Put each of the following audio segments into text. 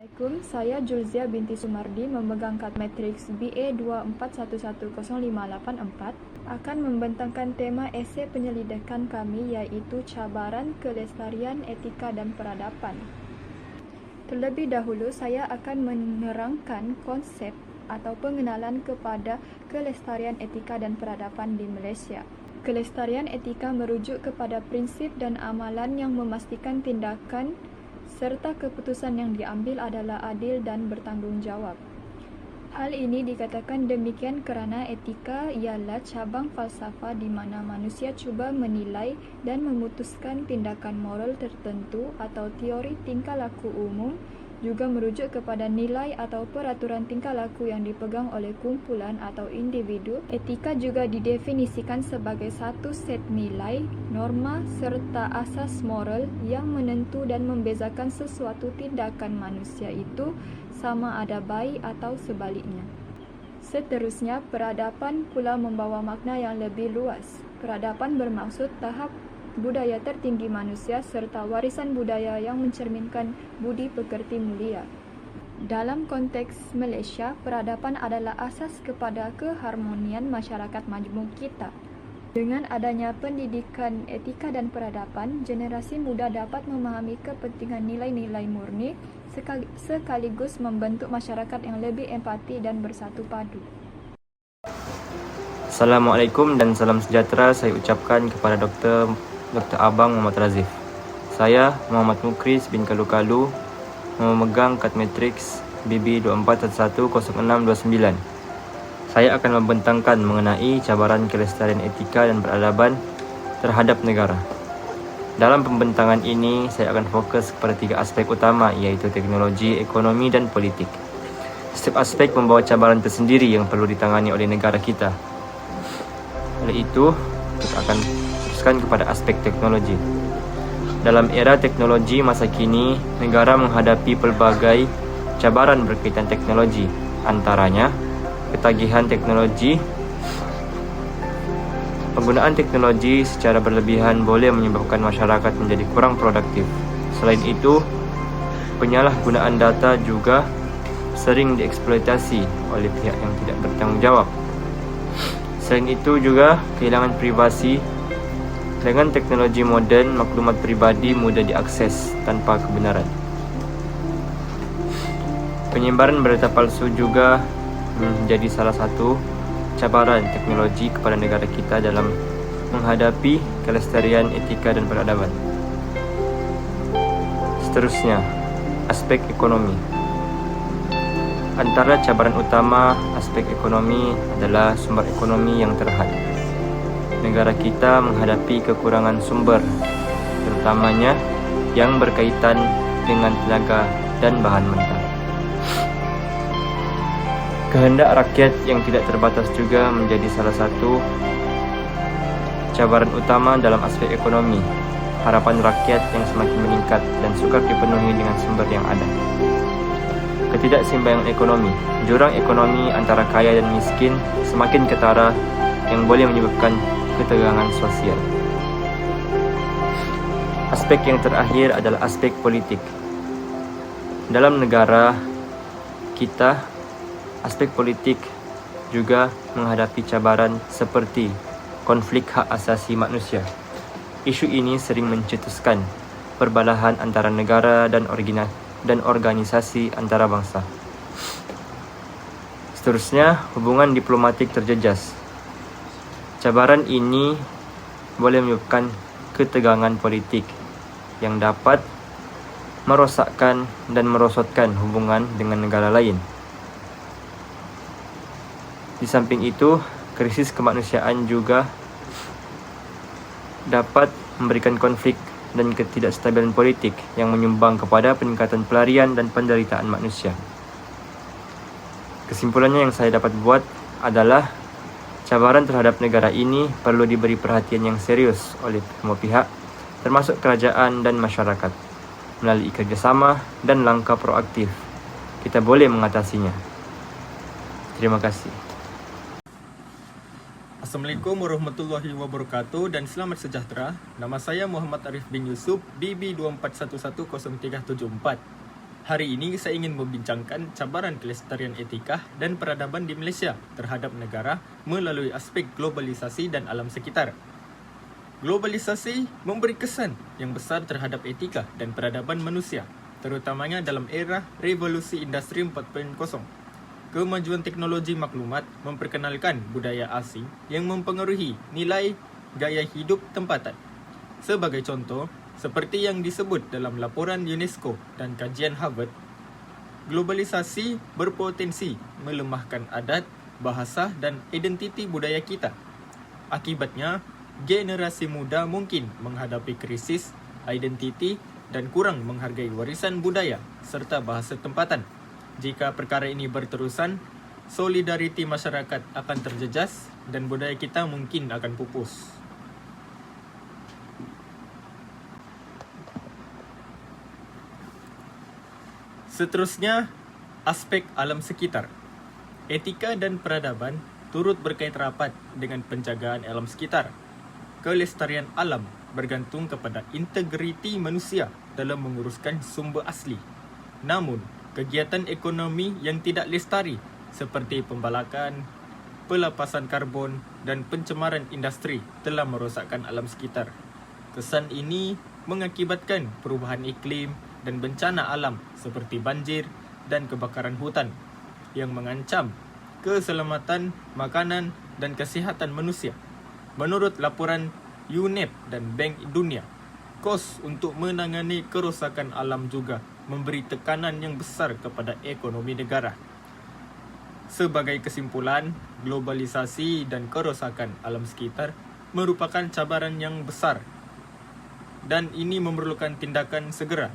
Assalamualaikum, saya Julzia binti Sumardi memegang kad matriks BA 24110584 akan membentangkan tema esei penyelidikan kami iaitu cabaran kelestarian etika dan peradaban. Terlebih dahulu saya akan menerangkan konsep atau pengenalan kepada kelestarian etika dan peradaban di Malaysia. Kelestarian etika merujuk kepada prinsip dan amalan yang memastikan tindakan serta keputusan yang diambil adalah adil dan bertanggungjawab. Hal ini dikatakan demikian kerana etika ialah cabang falsafah di mana manusia cuba menilai dan memutuskan tindakan moral tertentu atau teori tingkah laku umum, juga merujuk kepada nilai atau peraturan tingkah laku yang dipegang oleh kumpulan atau individu. Etika juga didefinisikan sebagai satu set nilai, norma serta asas moral yang menentu dan membezakan sesuatu tindakan manusia itu sama ada baik atau sebaliknya. Seterusnya, peradaban pula membawa makna yang lebih luas. Peradaban bermaksud tahap budaya tertinggi manusia serta warisan budaya yang mencerminkan budi pekerti mulia. Dalam konteks Malaysia, peradaban adalah asas kepada keharmonian masyarakat majmuk kita. Dengan adanya pendidikan etika dan peradaban, generasi muda dapat memahami kepentingan nilai-nilai murni sekaligus membentuk masyarakat yang lebih empati dan bersatu padu. Assalamualaikum dan salam sejahtera saya ucapkan kepada Dr. Abang Muhammad Razif. Saya Muhammad Mukris bin Kalu-Kalu memegang kad matriks BB 24110629. Saya akan membentangkan mengenai cabaran kelestarian etika dan peradaban terhadap negara. Dalam pembentangan ini, saya akan fokus kepada 3 aspek utama iaitu teknologi, ekonomi dan politik. Setiap aspek membawa cabaran tersendiri yang perlu ditangani oleh negara kita. Oleh itu, kita akan teruskan kepada aspek teknologi. Dalam era teknologi masa kini, negara menghadapi pelbagai cabaran berkaitan teknologi, antaranya ketagihan teknologi. Penggunaan teknologi secara berlebihan boleh menyebabkan masyarakat menjadi kurang produktif. Selain itu, penyalahgunaan data juga sering dieksploitasi oleh pihak yang tidak bertanggung jawab. Selain itu juga kehilangan privasi. Dengan teknologi moden, maklumat peribadi mudah diakses tanpa kebenaran. Penyebaran berita palsu juga menjadi salah satu cabaran teknologi kepada negara kita dalam menghadapi kelestarian etika dan peradaban. Seterusnya, aspek ekonomi. Antara cabaran utama aspek ekonomi adalah sumber ekonomi yang terhad. Negara kita menghadapi kekurangan sumber, terutamanya yang berkaitan dengan tenaga dan bahan mentah. Kehendak rakyat yang tidak terbatas juga menjadi salah satu cabaran utama dalam aspek ekonomi. Harapan rakyat yang semakin meningkat dan sukar dipenuhi dengan sumber yang ada. Ketidakseimbangan ekonomi. Jurang ekonomi antara kaya dan miskin semakin ketara yang boleh menyebabkan ketegangan sosial. Aspek yang terakhir adalah aspek politik. Dalam negara kita, aspek politik juga menghadapi cabaran seperti konflik hak asasi manusia. Isu ini sering mencetuskan perbalahan antara negara dan organisasi antarabangsa. Seterusnya, hubungan diplomatik terjejas. Cabaran ini boleh menyebabkan ketegangan politik yang dapat merosakkan dan merosotkan hubungan dengan negara lain. Di samping itu, krisis kemanusiaan juga dapat memberikan konflik dan ketidakstabilan politik yang menyumbang kepada peningkatan pelarian dan penderitaan manusia. Kesimpulannya yang saya dapat buat adalah cabaran terhadap negara ini perlu diberi perhatian yang serius oleh semua pihak, termasuk kerajaan dan masyarakat. Melalui kerjasama dan langkah proaktif, kita boleh mengatasinya. Terima kasih. Assalamualaikum warahmatullahi wabarakatuh dan selamat sejahtera. Nama saya Muhammad Arif bin Yusuf, BB 24110374. Hari ini saya ingin membincangkan cabaran kelestarian etika dan peradaban di Malaysia terhadap negara melalui aspek globalisasi dan alam sekitar. Globalisasi memberi kesan yang besar terhadap etika dan peradaban manusia, terutamanya dalam era revolusi industri 4.0. Kemajuan teknologi maklumat memperkenalkan budaya asing yang mempengaruhi nilai gaya hidup tempatan. Sebagai contoh, seperti yang disebut dalam laporan UNESCO dan kajian Harvard, globalisasi berpotensi melemahkan adat, bahasa dan identiti budaya kita. Akibatnya, generasi muda mungkin menghadapi krisis identiti dan kurang menghargai warisan budaya serta bahasa tempatan. Jika perkara ini berterusan, solidariti masyarakat akan terjejas dan budaya kita mungkin akan pupus. Seterusnya, aspek alam sekitar. Etika dan peradaban turut berkait rapat dengan penjagaan alam sekitar. Kelestarian alam bergantung kepada integriti manusia dalam menguruskan sumber asli. Namun, kegiatan ekonomi yang tidak lestari seperti pembalakan, pelepasan karbon dan pencemaran industri telah merosakkan alam sekitar. Kesan ini mengakibatkan perubahan iklim dan bencana alam seperti banjir dan kebakaran hutan yang mengancam keselamatan makanan dan kesihatan manusia. Menurut laporan UNEP dan Bank Dunia, kos untuk menangani kerosakan alam juga memberi tekanan yang besar kepada ekonomi negara. Sebagai kesimpulan, globalisasi dan kerosakan alam sekitar merupakan cabaran yang besar dan ini memerlukan tindakan segera.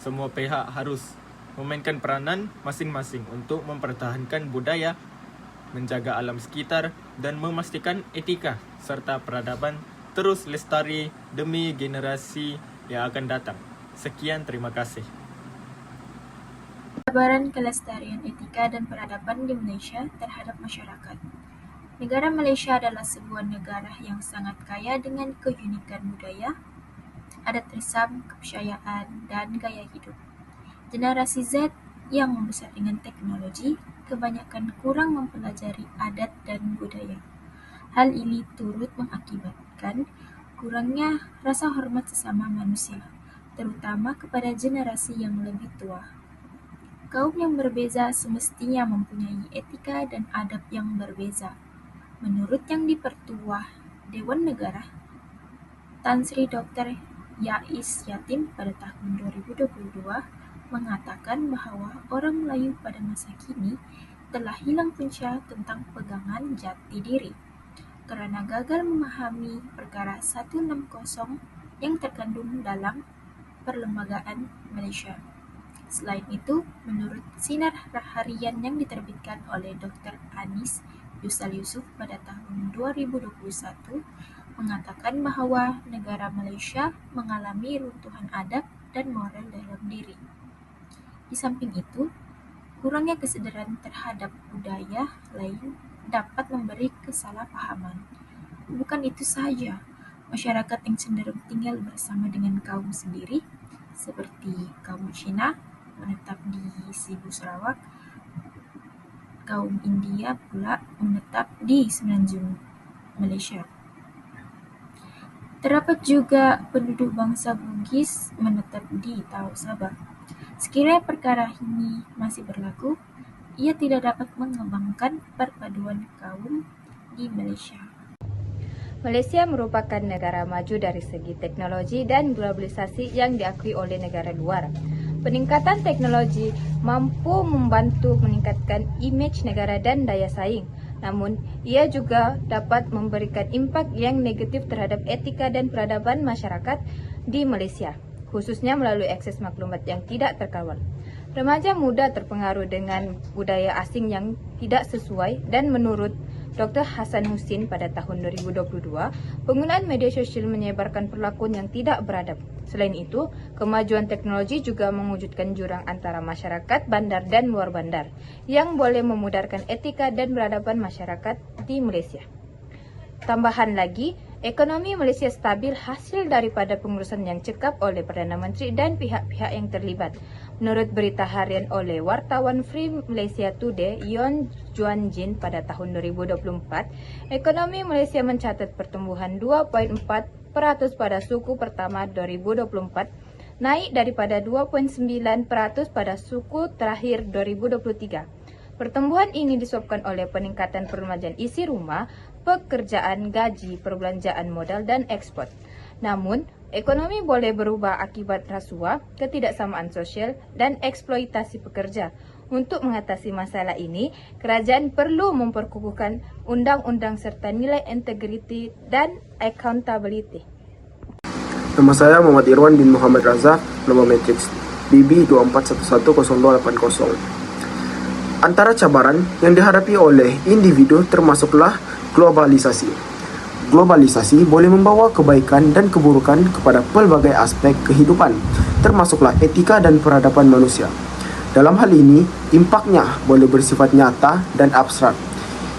Semua pihak harus memainkan peranan masing-masing untuk mempertahankan budaya, menjaga alam sekitar dan memastikan etika serta peradaban terus lestari demi generasi yang akan datang. Sekian, terima kasih. Cabaran kelestarian etika dan peradaban di Malaysia terhadap masyarakat. Negara Malaysia adalah sebuah negara yang sangat kaya dengan keunikan budaya, adat resam, kepercayaan, dan gaya hidup. Generasi Z yang membesar dengan teknologi kebanyakan kurang mempelajari adat dan budaya. Hal ini turut mengakibatkan kurangnya rasa hormat sesama manusia, terutama kepada generasi yang lebih tua. Kaum yang berbeza semestinya mempunyai etika dan adab yang berbeza. Menurut Yang di-Pertua Dewan Negara, Tan Sri Dr. Yais Yatim pada tahun 2022 mengatakan bahawa orang Melayu pada masa kini telah hilang punca tentang pegangan jati diri kerana gagal memahami perkara 160 yang terkandung dalam Perlembagaan Malaysia. Selain itu, menurut sinar harian yang diterbitkan oleh Dr. Anis Yusal Yusof pada tahun 2021 mengatakan bahawa negara Malaysia mengalami runtuhan adab dan moral dalam diri. Di samping itu, kurangnya kesedaran terhadap budaya lain dapat memberi kesalahpahaman. Bukan itu sahaja, masyarakat yang cenderung tinggal bersama dengan kaum sendiri, seperti kaum Cina menetap di Sibu Sarawak, kaum India pula menetap di Semenanjung Malaysia. Terdapat juga penduduk bangsa Bugis menetap di Tawau Sabah. Sekiranya perkara ini masih berlaku, ia tidak dapat mengembangkan perpaduan kaum di Malaysia. Malaysia merupakan negara maju dari segi teknologi dan globalisasi yang diakui oleh negara luar. Peningkatan teknologi mampu membantu meningkatkan imej negara dan daya saing. Namun, ia juga dapat memberikan impak yang negatif terhadap etika dan peradaban masyarakat di Malaysia, khususnya melalui akses maklumat yang tidak terkawal. Remaja muda terpengaruh dengan budaya asing yang tidak sesuai dan menurut Dr. Hassan Husin pada tahun 2022, penggunaan media sosial menyebarkan perlakuan yang tidak beradab. Selain itu, kemajuan teknologi juga mewujudkan jurang antara masyarakat bandar dan luar bandar yang boleh memudarkan etika dan peradaban masyarakat di Malaysia. Tambahan lagi, Ekonomi Malaysia stabil hasil daripada pengurusan yang cekap oleh Perdana Menteri dan pihak-pihak yang terlibat. Menurut berita harian oleh wartawan Free Malaysia Today, Yon Juan Jin pada tahun 2024, ekonomi Malaysia mencatat pertumbuhan 2.4% pada suku pertama 2024, naik daripada 2.9% pada suku terakhir 2023. Pertumbuhan ini disebabkan oleh peningkatan perbelanjaan isi rumah, pekerjaan, gaji, perbelanjaan modal dan ekspor. Namun, ekonomi boleh berubah akibat rasuah, ketidaksamaan sosial dan eksploitasi pekerja. Untuk mengatasi masalah ini, kerajaan perlu memperkukuhkan undang-undang serta nilai integriti dan accountability. Nama saya Muhammad Irwan bin Muhammad Razak, nomor matriks BB 24110280. Antara cabaran yang dihadapi oleh individu termasuklah globalisasi. Globalisasi boleh membawa kebaikan dan keburukan kepada pelbagai aspek kehidupan, termasuklah etika dan peradaban manusia. Dalam hal ini, impaknya boleh bersifat nyata dan abstrak.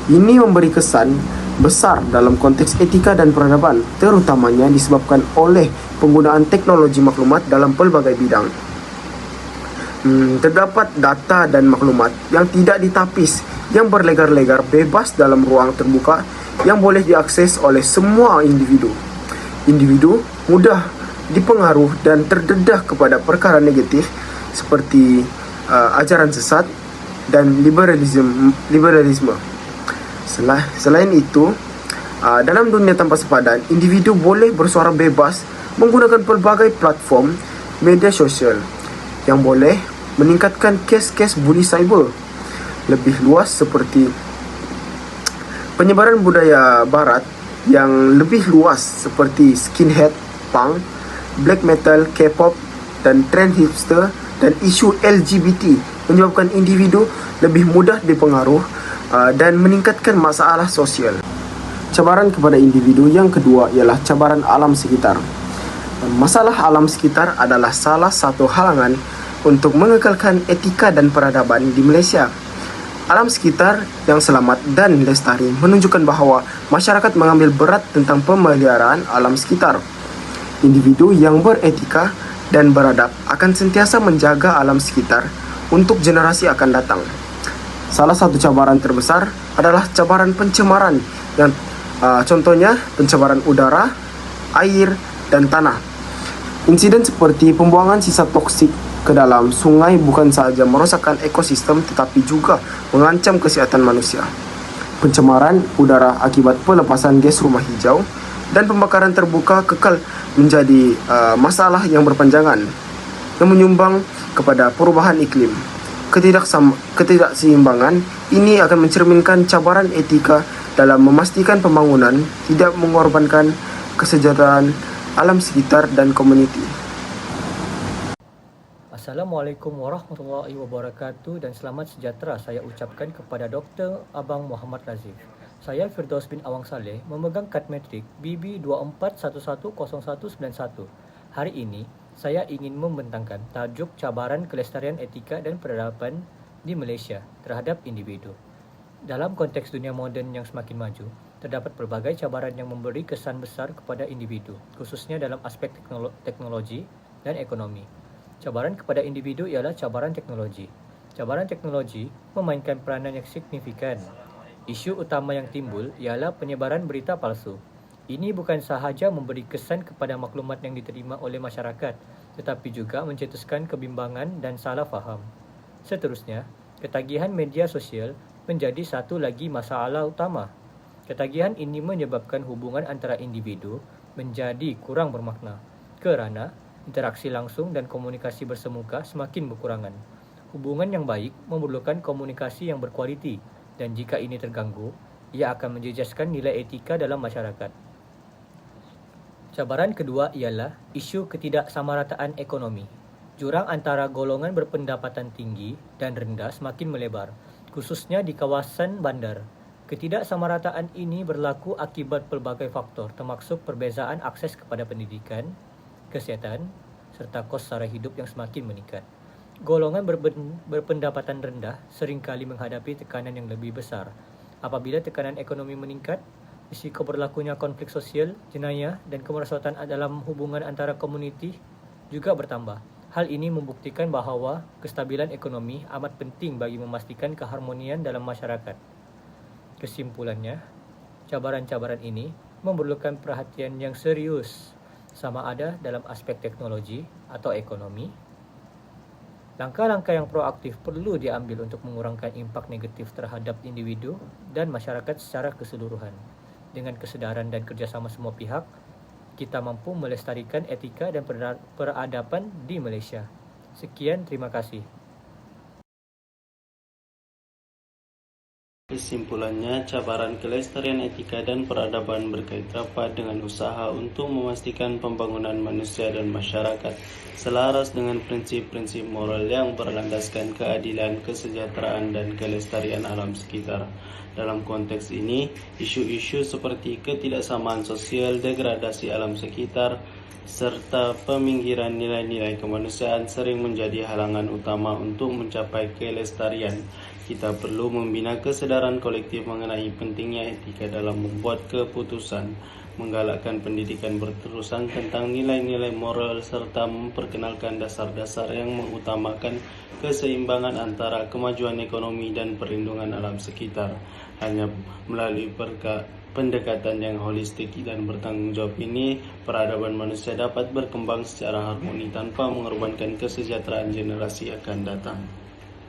Ini memberi kesan besar dalam konteks etika dan peradaban, terutamanya disebabkan oleh penggunaan teknologi maklumat dalam pelbagai bidang. Terdapat data dan maklumat yang tidak ditapis, yang berlegar-legar bebas dalam ruang terbuka yang boleh diakses oleh semua individu. Individu mudah dipengaruh dan terdedah kepada perkara negatif seperti ajaran sesat dan liberalisme. Selain itu, dalam dunia tanpa sepadan, individu boleh bersuara bebas menggunakan pelbagai platform media sosial yang boleh meningkatkan kes-kes buli cyber lebih luas seperti penyebaran budaya barat yang lebih luas seperti skinhead, punk, black metal, K-pop dan trend hipster dan isu LGBT menyebabkan individu lebih mudah dipengaruh dan meningkatkan masalah sosial. Cabaran kepada individu yang kedua ialah cabaran alam sekitar. Masalah alam sekitar adalah salah satu halangan untuk mengekalkan etika dan peradaban di Malaysia. Alam sekitar yang selamat dan lestari menunjukkan bahawa masyarakat mengambil berat tentang pemeliharaan alam sekitar. Individu yang beretika dan beradab akan sentiasa menjaga alam sekitar untuk generasi akan datang. Salah satu cabaran terbesar adalah cabaran pencemaran yang contohnya pencemaran udara, air dan tanah. Insiden seperti pembuangan sisa toksik ke dalam sungai bukan sahaja merosakkan ekosistem tetapi juga mengancam kesihatan manusia. Pencemaran udara akibat pelepasan gas rumah hijau dan pembakaran terbuka kekal menjadi masalah yang berpanjangan yang menyumbang kepada perubahan iklim. Ketidakseimbangan ini akan mencerminkan cabaran etika dalam memastikan pembangunan tidak mengorbankan kesejahteraan alam sekitar dan komuniti. Assalamualaikum warahmatullahi wabarakatuh dan selamat sejahtera saya ucapkan kepada Dr. Abang Muhammad Razif. Saya Firdaus bin Awang Saleh memegang kad metrik BB 24110191. Hari ini saya ingin membentangkan tajuk cabaran kelestarian etika dan peradaban di Malaysia terhadap individu. Dalam konteks dunia moden yang semakin maju, terdapat pelbagai cabaran yang memberi kesan besar kepada individu, khususnya dalam aspek teknologi dan ekonomi. Cabaran kepada individu ialah cabaran teknologi. Cabaran teknologi memainkan peranan yang signifikan. Isu utama yang timbul ialah penyebaran berita palsu. Ini bukan sahaja memberi kesan kepada maklumat yang diterima oleh masyarakat, tetapi juga mencetuskan kebimbangan dan salah faham. Seterusnya, ketagihan media sosial menjadi satu lagi masalah utama. Ketagihan ini menyebabkan hubungan antara individu menjadi kurang bermakna kerana interaksi langsung dan komunikasi bersemuka semakin berkurangan. Hubungan yang baik memerlukan komunikasi yang berkualiti dan jika ini terganggu, ia akan menjejaskan nilai etika dalam masyarakat. Cabaran kedua ialah isu ketidaksamarataan ekonomi. Jurang antara golongan berpendapatan tinggi dan rendah semakin melebar, khususnya di kawasan bandar. Ketidaksamarataan ini berlaku akibat pelbagai faktor termasuk perbezaan akses kepada pendidikan, kesihatan, serta kos sara hidup yang semakin meningkat. Golongan berpendapatan rendah seringkali menghadapi tekanan yang lebih besar. Apabila tekanan ekonomi meningkat, risiko berlakunya konflik sosial, jenayah, dan kemerosotan dalam hubungan antara komuniti juga bertambah. Hal ini membuktikan bahawa kestabilan ekonomi amat penting bagi memastikan keharmonian dalam masyarakat. Kesimpulannya, cabaran-cabaran ini memerlukan perhatian yang serius, sama ada dalam aspek teknologi atau ekonomi. Langkah-langkah yang proaktif perlu diambil untuk mengurangkan impak negatif terhadap individu dan masyarakat secara keseluruhan. Dengan kesedaran dan kerjasama semua pihak, kita mampu melestarikan etika dan peradaban di Malaysia. Sekian, terima kasih. Kesimpulannya, cabaran kelestarian etika dan peradaban berkait rapat dengan usaha untuk memastikan pembangunan manusia dan masyarakat selaras dengan prinsip-prinsip moral yang berlandaskan keadilan, kesejahteraan, dan kelestarian alam sekitar. Dalam konteks ini, isu-isu seperti ketidaksamaan sosial, degradasi alam sekitar, serta peminggiran nilai-nilai kemanusiaan sering menjadi halangan utama untuk mencapai kelestarian. Kita perlu membina kesedaran kolektif mengenai pentingnya etika dalam membuat keputusan, menggalakkan pendidikan berterusan tentang nilai-nilai moral serta memperkenalkan dasar-dasar yang mengutamakan keseimbangan antara kemajuan ekonomi dan perlindungan alam sekitar. Hanya melalui pendekatan yang holistik dan bertanggungjawab ini, peradaban manusia dapat berkembang secara harmoni tanpa mengorbankan kesejahteraan generasi akan datang.